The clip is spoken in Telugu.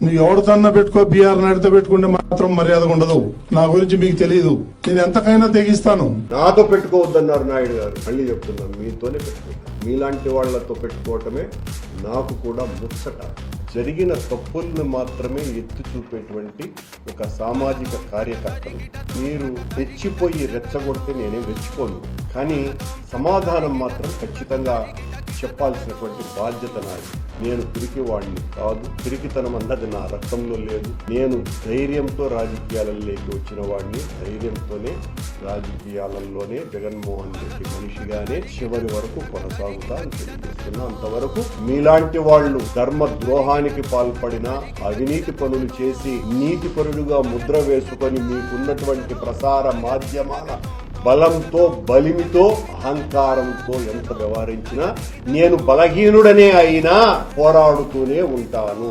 నువ్వు ఎవరితోన్నా పెట్టుకో, బీఆర్ నాయుడుతో పెట్టుకుంటే మాత్రం మర్యాద ఉండదు. నా గురించి మీకు తెలియదు, నేను ఎంతకైనా తెగిస్తాను. నాతో పెట్టుకోవద్దన్నారు నాయుడు గారు. మళ్ళీ చెప్తున్నాను, మీతోనే పెట్టుకుంటాను. మీలాంటి వాళ్లతో పెట్టుకోవటమే నాకు కూడా ముచ్చట. జరిగిన తప్పుల్ని మాత్రమే ఎత్తి చూపేటువంటి ఒక సామాజిక కార్యకర్తలు. మీరు తెచ్చిపోయి రెచ్చగొడితే నేనేం రెచ్చిపోను, కానీ సమాధానం మాత్రం ఖచ్చితంగా చెప్పాల్సినటువంటి బాధ్యత నాది. నేను పిరికివాడిని కాదు, పిరికితనం అన్నది నా రక్తంలో లేదు. నేను ధైర్యంతో రాజకీయాలలోకి వచ్చిన వాడిని, ధైర్యంతోనే రాజకీయాలలోనే జగన్మోహన్ రెడ్డి మనిషిగానే చివరి వరకు కొనసాగుతా అని తెలియజేస్తున్నా. అంతవరకు మీలాంటి వాళ్ళు ధర్మ ద్రోహానికి పాల్పడిన, అవినీతి పనులు చేసి నీతిపరుడుగా ముద్ర వేసుకొని మీకున్నటువంటి ప్రసార మాధ్యమాల బలంతో, బలిమితో, అహంకారంతో ఎంత వ్యవహరించినా నేను బలహీనుడనే అయినా పోరాడుతూనే ఉంటాను.